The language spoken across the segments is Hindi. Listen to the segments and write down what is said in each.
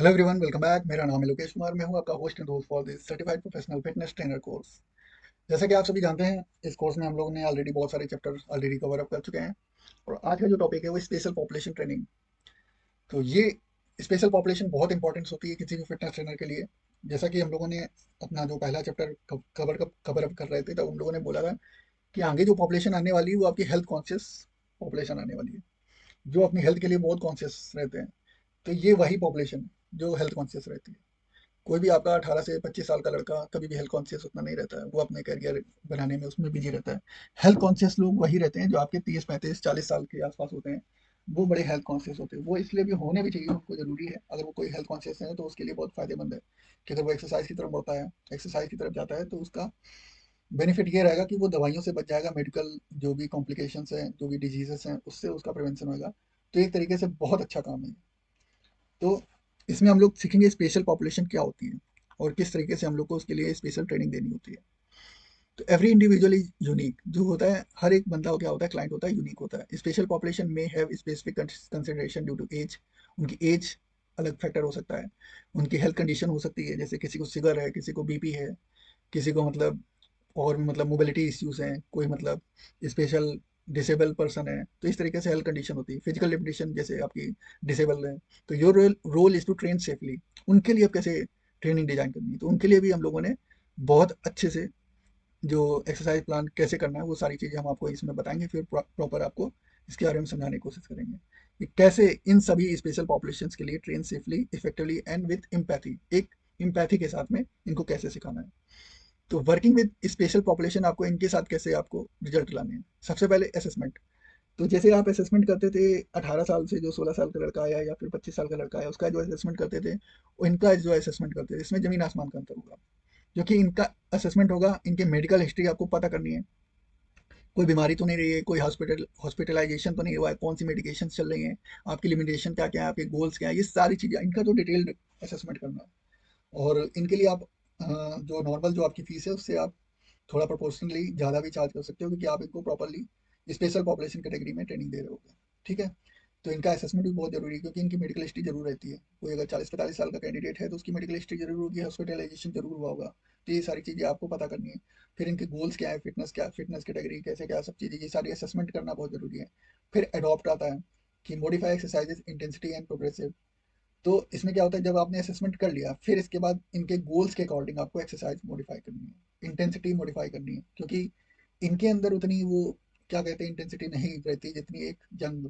Hello everyone, welcome back. मेरा नाम है लोकेश कुमार। मैं हूं आपका host and host for this certified professional fitness trainer course. जैसा कि आप सभी जानते हैं, इस कोर्स में हम लोगों ने ऑलरेडी बहुत सारे चैप्टर ऑलरेडी कवर अप कर चुके हैं। और आज का जो टॉपिक है वो स्पेशल पॉपुलेशन ट्रेनिंग। तो ये स्पेशल पॉपुलेशन बहुत इंपॉर्टेंस होती है किसी भी फिटनेस ट्रेनर के लिए। जैसा कि हम लोगों ने अपना जो पहला चैप्टर कवर अप कर रहे थे, तब हम लोगों ने बोला था कि आगे जो पॉपुलेशन आने वाली है वो आपकी हेल्थ कॉन्शियस पॉपुलेशन आने वाली है, जो अपनी हेल्थ के लिए बहुत कॉन्शियस रहते हैं। तो ये वही पॉपुलेशन जो हेल्थ कॉन्शियस रहती है। कोई भी आपका 18 से 25 साल का लड़का कभी भी हेल्थ कॉन्शियस उतना नहीं रहता है, वो अपने करियर बनाने में उसमें बिजी रहता है। हेल्थ कॉन्शियस लोग वही रहते हैं जो आपके 30 35 40 साल के आसपास होते हैं। वो बड़े हेल्थ कॉन्शियस होते हैं। वो इसलिए भी होने भी चाहिए, उनको जरूरी है। अगर वो कोई हेल्थ कॉन्शियस है तो उसके लिए बहुत फायदेमंद है कि अगर वो एक्सरसाइज की तरफ बढ़ता है, एक्सरसाइज की तरफ जाता है, तो उसका बेनिफिट ये रहेगा कि वो दवाइयों से बच जाएगा। मेडिकल जो भी कॉम्प्लिकेशंस हैं, जो भी डिजीजेस हैं, उससे उसका प्रिवेंशन होगा। तो एक तरीके से बहुत अच्छा काम है। तो इसमें हम लोग सीखेंगे स्पेशल पॉपुलेशन क्या होती है और किस तरीके से हम लोग को उसके लिए स्पेशल ट्रेनिंग देनी होती है। तो एवरी इंडिविजुअल इज यूनिक। जो होता है, हर एक बंदा क्या होता है, क्लाइंट होता है, यूनिक होता है। स्पेशल पॉपुलेशन में have specific consideration due to age. उनकी एज अलग फैक्टर हो सकता है। उनकी हेल्थ कंडीशन हो सकती है, जैसे किसी को शुगर है, किसी को बीपी है, किसी को मतलब और मतलब मोबिलिटी इश्यूज हैं, कोई मतलब स्पेशल डिसेबल पर्सन है। तो इस तरीके से हेल्थ कंडीशन होती है। फिजिकल लिमिटेशन जैसे आपकी डिसेबल है, तो your role is to train safely. उनके लिए अब कैसे ट्रेनिंग डिजाइन करनी है, तो उनके लिए भी हम लोगों ने बहुत अच्छे से जो एक्सरसाइज प्लान कैसे करना है वो सारी चीज़ें हम आपको इसमें बताएंगे। फिर प्रॉपर आपको इसके बारे में समझाने की कोशिश करेंगे कि कैसे इन सभी स्पेशल पॉपुलेशंस के लिए train safely, effectively and with empathy, एक एम्पैथी के साथ में इनको कैसे सिखाना है। तो वर्किंग विद स्पेशल पॉपुलेशन, आपको इनके साथ कैसे आपको रिजल्ट लाने हैं। सबसे पहले असेसमेंट। तो जैसे आप असेसमेंट करते थे 18 साल से जो 16 साल का लड़का आया या फिर 25 साल का लड़का आया, उसका जो असेसमेंट करते थे, इनका जो असेसमेंट करते थे, इसमें जमीन आसमान का अंतर होगा। क्योंकि इनका असेसमेंट होगा, इनके मेडिकल हिस्ट्री आपको पता करनी है। कोई बीमारी तो नहीं रही है, कोई हॉस्पिटलाइजेशन तो नहीं हुआ है, कौन सी मेडिकेशन चल रही हैं, आपकी लिमिटेशन क्या क्या है, आपके गोल्स क्या है, ये सारी चीज़ें इनका तो डिटेल्ड असेसमेंट करना है। और इनके लिए आप जो नॉर्मल जो आपकी फीस है उससे आप थोड़ा प्रोपोर्शनली ज़्यादा भी चार्ज कर सकते हो, क्योंकि आप इनको प्रॉपरली स्पेशल पॉपुलेशन कैटेगरी में ट्रेनिंग दे रहे होगे। ठीक है। तो इनका असेसमेंट भी बहुत जरूरी है, क्योंकि इनकी मेडिकल हिस्ट्री जरूर रहती है। कोई अगर 40 45 साल का कैंडिडेट है तो उसकी मेडिकल हिस्ट्री जरूर होगी, हॉस्पिटलाइजेशन जरूर हुआ होगा। तो ये सारी चीज़ें आपको पता करनी है। फिर इनके गोल्स क्या है, फिटनेस क्या, फिटनेस कैटेगरी कैसे, क्या सब चीज़ें, ये सारी असेसमेंट करना बहुत जरूरी है। फिर अडॉप्ट आता है कि modify exercises intensity and progressive. तो इसमें क्या होता है, जब आपने असेसमेंट कर लिया, फिर इसके बाद इनके गोल्स के अकॉर्डिंग आपको एक्सरसाइज मॉडिफाई करनी है, इंटेंसिटी मॉडिफाई करनी है। क्योंकि इनके अंदर उतनी वो क्या कहते हैं, इंटेंसिटी नहीं रहती जितनी एक यंग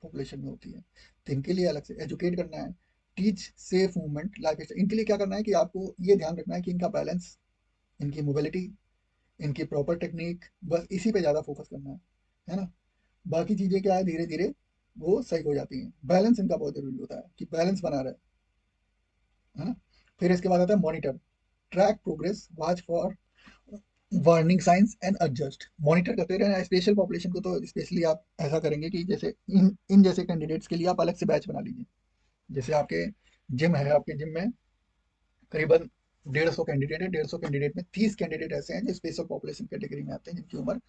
पॉपुलेशन में होती है। तो इनके लिए अलग से एजुकेट करना है। Teach safe movement life style. इनके लिए क्या करना है कि आपको ये ध्यान रखना है कि इनका बैलेंस, इनकी मोबिलिटी, इनकी प्रॉपर टेक्निक, बस इसी पे ज़्यादा फोकस करना है ना। बाकी चीज़ें क्या है, धीरे धीरे वो सही हो जाती हैं। बैलेंस इनका बहुत जरूरी होता है कि बैलेंस बना रहे, है ना। फिर इसके बाद आता है monitor, track progress, watch for warning science and adjust. Monitor करते रहना। स्पेशल पॉपुलेशन को तो स्पेशली आप ऐसा करेंगे कि जैसे इन जैसे कैंडिडेट्स के लिए आप अलग से बैच बना लीजिए। जैसे आपके जिम है, आपके जिम में करीबन 150 कैंडिडेट है। 150 कैंडिडेट में 30 कैंडिडेट ऐसे हैं जो स्पेशल पॉपुलेशन कैटेगरी में आते हैं, जिनकी उम्र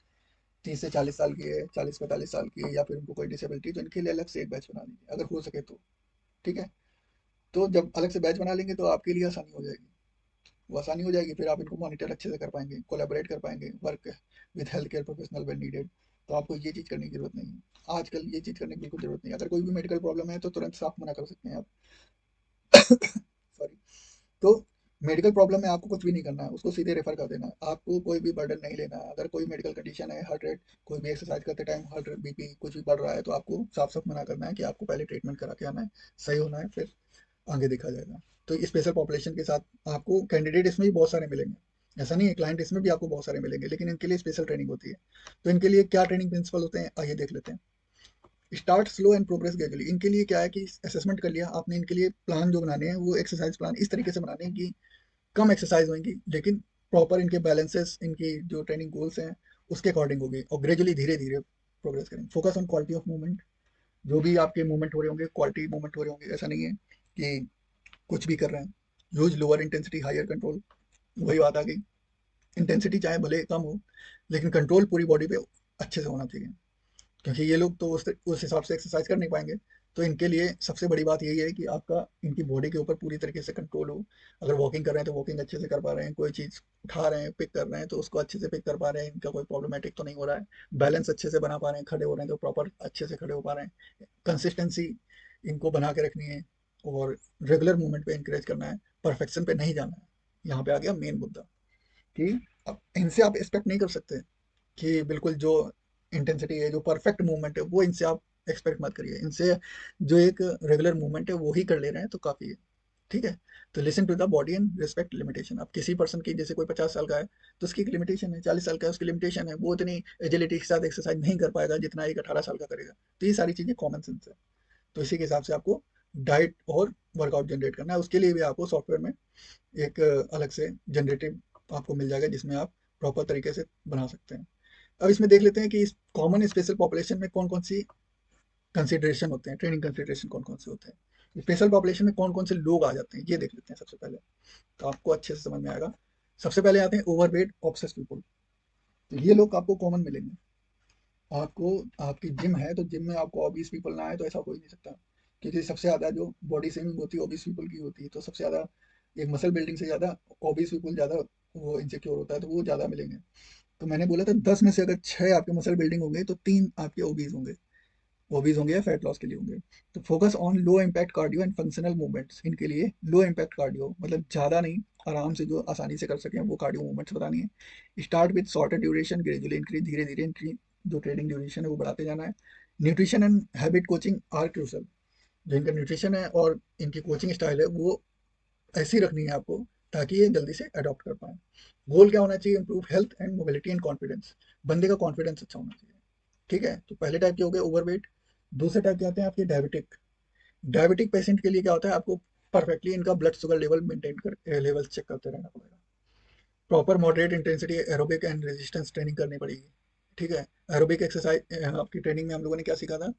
30 से 40 साल की है, 40 45 साल की है, या फिर उनको कोई डिसेबिलिटी, तो इनके लिए अलग से एक बैच बना लीजिए अगर हो सके तो। ठीक है। तो जब अलग से बैच बना लेंगे तो आपके लिए आसानी हो जाएगी। वो आसानी हो जाएगी, फिर आप इनको मॉनिटर अच्छे से कर पाएंगे, कोलैबोरेट कर पाएंगे, work with health care professional when needed. तो आपको ये चीज़ करने की जरूरत नहीं है। आजकल ये चीज़ करने की बिल्कुल जरूरत नहीं है। अगर कोई भी मेडिकल प्रॉब्लम है तो तुरंत साफ मना कर सकते हैं आप। सॉरी। तो मेडिकल प्रॉब्लम में आपको कुछ भी नहीं करना है, उसको सीधे रेफर कर देना है। आपको कोई भी बर्डन नहीं लेना है। अगर कोई मेडिकल कंडीशन है, हार्ट रेट, कोई भी एक्सरसाइज करते टाइम हार्ट रेट, बीपी कुछ भी बढ़ रहा है, तो आपको साफ साफ मना करना है कि आपको पहले ट्रीटमेंट करा के आना है, सही होना है, फिर आगे देखा जाएगा। तो स्पेशल पॉपुलेशन के साथ आपको कैंडिडेट इसमें भी बहुत सारे मिलेंगे। ऐसा नहीं है, क्लाइंट इसमें भी आपको बहुत सारे मिलेंगे, लेकिन इनके लिए स्पेशल ट्रेनिंग होती है। तो इनके लिए क्या ट्रेनिंग प्रिंसिपल होते हैं, आइए देख लेते हैं। Start slow and progress gradually. इनके लिए क्या है कि असेसमेंट कर लिया आपने, इनके लिए प्लान जो बनाने हैं वो एक्सरसाइज प्लान इस तरीके से बनाने हैं कि कम एक्सरसाइज होंगी, लेकिन प्रॉपर इनके बैलेंसेस, इनकी जो ट्रेनिंग गोल्स हैं उसके अकॉर्डिंग होगी, और ग्रेजुअली धीरे धीरे प्रोग्रेस करेंगे। Focus on quality of movement. जो भी आपके मूवमेंट हो रहे होंगे, क्वालिटी मूवमेंट हो रहे होंगे। ऐसा नहीं है कि कुछ भी कर रहे हैं। Use lower intensity higher control. वही बात आ गई, इंटेंसिटी चाहे भले कम हो, लेकिन कंट्रोल पूरी बॉडी पे अच्छे से होना चाहिए। क्योंकि ये लोग तो उस हिसाब से एक्सरसाइज कर नहीं पाएंगे। तो इनके लिए सबसे बड़ी बात यही है कि आपका इनकी बॉडी के ऊपर पूरी तरीके से कंट्रोल हो। अगर वॉकिंग कर रहे हैं तो वॉकिंग अच्छे से कर पा रहे हैं, कोई चीज़ उठा रहे हैं, पिक कर रहे हैं तो उसको अच्छे से पिक कर पा रहे हैं, इनका कोई प्रॉब्लमेटिक तो नहीं हो रहा है, बैलेंस अच्छे से बना पा रहे हैं, खड़े हो रहे हैं तो प्रॉपर अच्छे से खड़े हो पा रहे हैं, कंसिस्टेंसी इनको बना के रखनी है और रेगुलर मूवमेंट पे इंकरेज करना है, परफेक्शन पे नहीं जाना है। यहाँ पे आ गया मेन मुद्दा कि अब इनसे आप एक्सपेक्ट नहीं कर सकते कि बिल्कुल जो इंटेंसिटी है, जो परफेक्ट मूवमेंट है, वो इनसे आप एक्सपेक्ट मत करिए। इनसे जो एक रेगुलर मूवमेंट है वो ही कर ले रहे हैं तो काफ़ी है। ठीक है? तो listen to the body and respect limitation. अब किसी पर्सन की, जैसे कोई 50 साल का है तो उसकी एक लिमिटेशन है, 40 साल का है उसकी लिमिटेशन है, वो इतनी एजिलिटी के साथ एक्सरसाइज नहीं कर पाएगा जितना एक 18 साल का करेगा। तो ये सारी चीज़ें कॉमन सेंस है। तो इसी के हिसाब से आपको डाइट और वर्कआउट जनरेट करना है। उसके लिए भी आपको सॉफ्टवेयर में एक अलग से जनरेटिव आपको मिल जाएगा जिसमें आप प्रॉपर तरीके से बना सकते हैं। अब इसमें देख लेते हैं कि इस कॉमन स्पेशल पॉपुलेशन में कौन कौन सी कंसिडरेशन होते हैं, ट्रेनिंग कंसिडरेशन कौन कौन से होते हैं, स्पेशल पॉपुलेशन में कौन कौन से लोग आ जाते हैं, ये देख लेते हैं सबसे पहले। तो आपको अच्छे से समझ में आएगा। सबसे पहले आते हैं ओवरवेट ऑब्सेस पीपल। तो ये लोग आपको कॉमन मिलेंगे। आपको, आपकी जिम है तो जिम में आपको ओबीस पीपल ना आए तो ऐसा हो ही नहीं सकता, क्योंकि सबसे ज़्यादा जो बॉडी शेमिंग होती है ओबीस पीपल की होती है। तो सबसे ज़्यादा एक मसल बिल्डिंग से ज़्यादा ओबीस पीपल ज़्यादा वो इनसिक्योर होता है, तो वो ज़्यादा मिलेंगे। तो मैंने बोला था 10 में से अगर 6 आपके मसल बिल्डिंग होंगे तो 3 आपके ओबीज होंगे या फैट लॉस के लिए होंगे। तो focus on low impact cardio and functional movements. इनके लिए लो इम्पैक्ट कार्डियो मतलब ज़्यादा नहीं, आराम से जो आसानी से कर सकें वो कार्डियो मूवमेंट्स बतानी है। Start with shorter duration, gradually increase, धीरे धीरे इनकी जो ट्रेनिंग ड्यूरेशन है वो बढ़ाते जाना है। Nutrition and habit coaching are crucial. जो इनका न्यूट्रिशन है और इनकी कोचिंग स्टाइल है वो ऐसी रखनी है आपको ताकि ये जल्दी से अडॉप्ट कर पाए। गोल क्या होना चाहिए? Improve health and mobility and confidence. बंदे का कॉन्फिडेंस अच्छा होना चाहिए। ठीक है? तो पहले टाइप के हो गए ओवरवेट। दूसरे टाइप के आते हैं आपके डायबिटिक। डायबिटिक पेशेंट के लिए क्या होता है, आपको परफेक्टली इनका ब्लड शुगर लेवल मेंटेन कर लेवल चेक करते रहना पड़ेगा। Proper moderate intensity aerobic and resistance training करनी पड़ेगी। ठीक है? एरोबिक एक्सरसाइज आपकी ट्रेनिंग में हम लोगों ने क्या सीखा था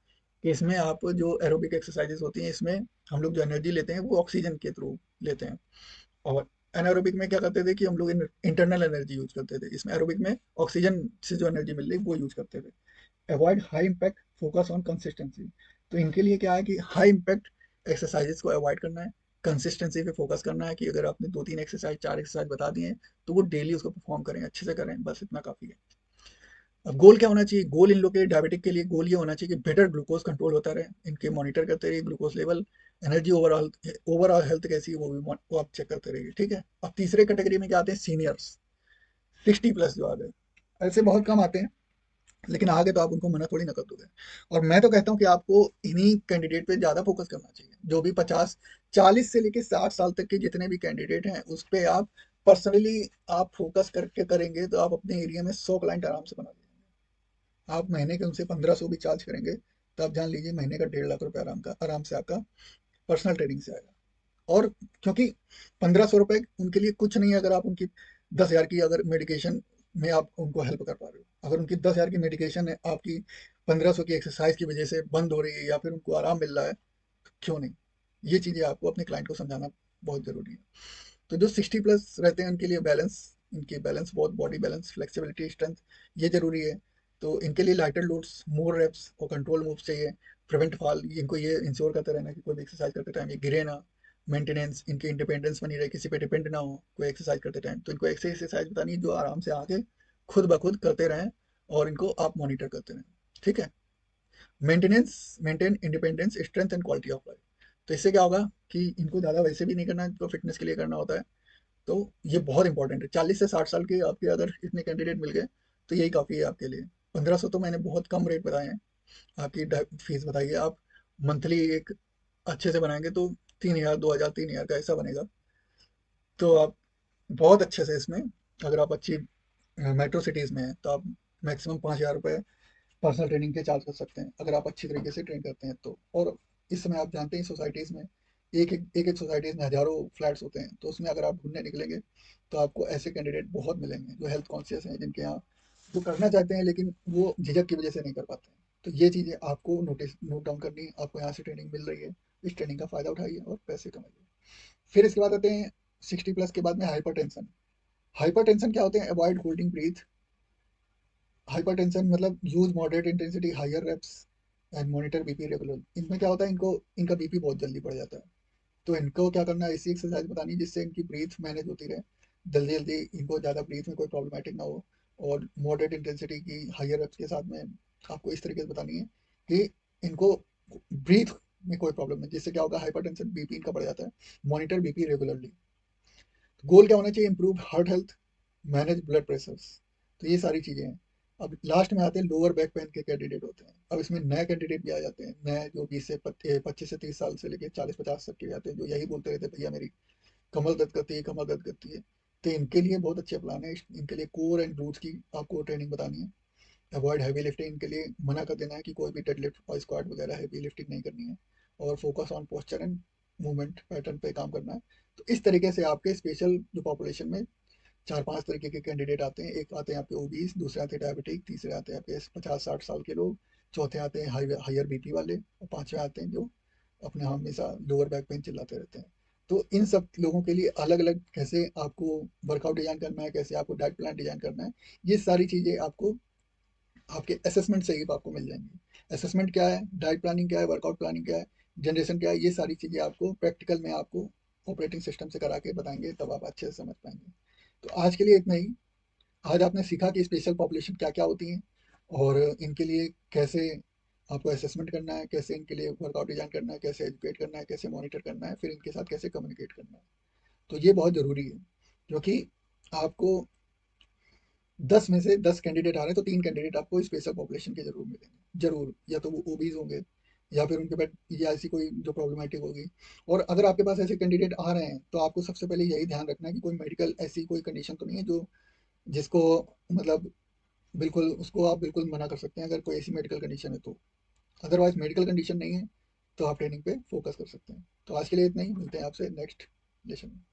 कि इसमें आप जो एरोबिक एक्सरसाइजेस होती हैं इसमें हम लोग जो एनर्जी लेते हैं वो ऑक्सीजन के थ्रू लेते हैं। और एनारोबिक में क्या करते थे कि हम लोग इंटरनल एनर्जी यूज करते थे। इसमें एरोबिक में ऑक्सीजन से जो एनर्जी मिल रही वो यूज करते थे। Avoid high impact, focus on consistency. तो इनके लिए क्या है कि हाई इम्पैक्ट एक्सरसाइजेस को अवॉइड करना है, कंसिस्टेंसी पे फोकस करना है कि अगर आपने 2-3 एक्सरसाइज 4 एक्सरसाइज बता दिए हैं तो वो डेली उसको परफॉर्म करें, अच्छे से करें, बस इतना काफ़ी है। अब गोल क्या होना चाहिए? गोल इन लोग के डायबिटिक के लिए गोल ये होना चाहिए कि बेटर ग्लूकोज कंट्रोल होता रहे, इनके मॉनिटर करते रहिए glucose level, energy, overall overall health कैसी है वो आप चेक करते रहिए। ठीक है? अब तीसरे कैटेगरी में क्या आते हैं? सीनियर्स, 60+ जो आ गए। ऐसे बहुत कम आते हैं लेकिन आगे तो आप उनको मना थोड़ी ना कर दोगे। और मैं तो कहता हूँ कि आपको इन्हीं कैंडिडेट पे ज़्यादा फोकस करना चाहिए, जो भी 50 40 से लेके 60 साल तक के जितने भी कैंडिडेट हैं उस पे आप पर्सनली आप फोकस करके करेंगे तो आप अपने एरिया में 100 क्लाइंट आराम से बना लेंगे। आप महीने के उनसे 1500 भी चार्ज करेंगे तो आप जान लीजिए महीने का 1.5 लाख रुपए आराम से आपका पर्सनल ट्रेनिंग से आएगा। और क्योंकि 1500 रुपये उनके लिए कुछ नहीं है अगर आप उनकी 10 हज़ार की अगर मेडिकेशन में आप उनको हेल्प कर पा रहे हो। अगर उनकी 10 हज़ार की मेडिकेशन है आपकी 1500 की एक्सरसाइज की वजह से बंद हो रही है या फिर उनको आराम मिल रहा है तो क्यों नहीं। ये चीज़ें आपको अपने क्लाइंट को समझाना बहुत ज़रूरी है। तो जो 60+ रहते हैं उनके लिए बैलेंस, इनकी बैलेंस बहुत, बॉडी बैलेंस, फ्लेक्सिबिलिटी, स्ट्रेंथ, ये जरूरी है। तो इनके लिए लाइटर लोड्स, मोर रेप्स और कंट्रोल मूव्स चाहिए। प्रिवेंट फॉल, इनको ये इंश्योर करते रहना कि कोई भी एक्सरसाइज करते टाइम ये गिरे ना। मेंटेनेंस, इनकी इंडिपेंडेंस बनी रहे, किसी पे डिपेंड ना हो कोई एक्सरसाइज करते टाइम। तो इनको ऐसे एक्सरसाइज बतानी है जो आराम से आके खुद ब खुद करते रहें और इनको आप मॉनिटर करते रहें। ठीक है? Maintenance, maintain independence, strength and quality of life. तो इससे क्या होगा कि इनको ज़्यादा वैसे भी नहीं करना है, इनको फिटनेस के लिए करना होता है। तो ये बहुत इंपॉर्टेंट है। 40 से 60 साल के आपके अगर इतने कैंडिडेट मिल गए तो यही काफ़ी है आपके लिए। 1500 तो मैंने बहुत कम रेट बताए हैं। आपकी फीस बताइए आप, मंथली एक अच्छे से बनाएंगे तो 3 हज़ार, 2 हज़ार, 3 हज़ार का ऐसा बनेगा। तो आप बहुत अच्छे से इसमें, अगर आप अच्छी मेट्रो सिटीज़ में हैं तो आप मैक्सिमम 5 हज़ार रुपये पर्सनल ट्रेनिंग के चार्ज कर सकते हैं अगर आप अच्छी तरीके से ट्रेन करते हैं तो। और इस समय आप जानते हैं सोसाइटीज़ में एक सोसाइटीज़ में हज़ारों फ्लैट्स होते हैं, तो उसमें अगर आप ढूंढने निकलेंगे तो आपको ऐसे कैंडिडेट बहुत मिलेंगे जो हेल्थ कॉन्शियस हैं, जिनके यहाँ जो करना चाहते हैं लेकिन वो झिझक की वजह से नहीं कर पाते हैं। तो ये चीज़ें आपको नोट डाउन करनी है। आपको यहाँ से ट्रेनिंग मिल रही है, इस ट्रेनिंग का फ़ायदा उठाइए और पैसे कमाइए। फिर इसके बाद आते हैं 60+ के बाद में हाइपरटेंशन। हाइपरटेंशन क्या होते हैं? Avoid holding breath. हाइपरटेंशन मतलब use moderate intensity higher reps, and monitor BP regular. इनमें क्या होता है, इनको इनका बीपी बहुत जल्दी बढ़ जाता है, तो इनको क्या करना है, ऐसी एक्सरसाइज बतानी है जिससे इनकी ब्रीथ मैनेज होती रहे, जल्दी जल्दी इनको ज़्यादा ब्रीथ में कोई प्रॉब्लमेटिक ना हो। और मॉडरेट इंटेंसिटी की हायर रेप्स के साथ में आपको इस तरीके से बतानी है कि इनको ब्रीथ में कोई प्रॉब्लम नहीं, जिससे क्या होगा, हाइपरटेंशन बीपी इनका बढ़ जाता है। Monitor BP regularly. गोल क्या होना चाहिए, improve heart health, manage blood pressures. तो ये सारी चीज़ें हैं। अब लास्ट में आते हैं लोअर बैक पेन के कैंडिडेट होते हैं। अब इसमें नए कैंडिडेट भी आ जाते हैं, नए जो 25 से 30 साल से लेके 40-50 तक के आते हैं, जो यही बोलते रहते हैं भैया मेरी कमर दर्द करती है, कमर दर्द करती है। तो इनके लिए बहुत अच्छे प्लान है। इनके लिए कोर एंड ग्लूट्स की आपको ट्रेनिंग बतानी है। अवॉइड हैवी लिफ्टिंग, इनके लिए मना कर देना है कि कोई भी डेडलिफ्ट और स्क्वाट वगैरह हैवी लिफ्टिंग नहीं करनी है, और focus on posture and movement pattern पे काम करना है। तो इस तरीके से आपके स्पेशल जो पॉपुलेशन में 4-5 तरीके के कैंडिडेट आते हैं। एक आते हैं आपके ओबीस, दूसरे आते हैं डायबिटिक, तीसरे आते हैं आपके 50-60 साल के लोग, चौथे आते हैं हायर बीपी वाले, और पांचवे आते हैं जो अपने हमेशा लोअर बैक पेन चिल्लाते रहते हैं। तो इन सब लोगों के लिए अलग अलग कैसे आपको वर्कआउट डिजाइन करना है, कैसे आपको डाइट प्लान डिजाइन करना है, ये सारी चीज़ें आपको आपके असेसमेंट से ही आपको मिल जाएंगी। असेसमेंट क्या है, डाइट प्लानिंग क्या है, वर्कआउट प्लानिंग क्या है, जनरेशन क्या है, ये सारी चीज़ें आपको प्रैक्टिकल में आपको ऑपरेटिंग सिस्टम से करा के बताएंगे, तब आप अच्छे से समझ पाएंगे। तो आज के लिए इतना ही। आज आपने सीखा कि स्पेशल पॉपुलेशन क्या क्या होती हैं, और इनके लिए कैसे आपको असेसमेंट करना है, कैसे इनके लिए वर्कआउट डिजाइन करना है, कैसे एजुकेट करना है, कैसे मॉनिटर करना है, फिर इनके साथ कैसे कम्युनिकेट करना है। तो ये बहुत ज़रूरी है, क्योंकि आपको 10 में से 10 कैंडिडेट आ रहे हैं, तो 3 कैंडिडेट आपको स्पेशल पॉपुलेशन के जरूर मिलेंगे, जरूर। या तो वो ओबीज होंगे, या फिर उनके पास या ऐसी कोई जो प्रॉब्लमेटिक होगी। और अगर आपके पास ऐसे कैंडिडेट आ रहे हैं, तो आपको सबसे पहले यही ध्यान रखना है कि कोई मेडिकल ऐसी कोई कंडीशन तो नहीं है जो जिसको मतलब बिल्कुल उसको आप बिल्कुल मना कर सकते हैं, अगर कोई ऐसी मेडिकल कंडीशन है तो। अदरवाइज मेडिकल कंडीशन नहीं है तो आप ट्रेनिंग पे फोकस कर सकते हैं। तो आज के लिए इतना ही, मिलते हैं आपसे नेक्स्ट लेसन में।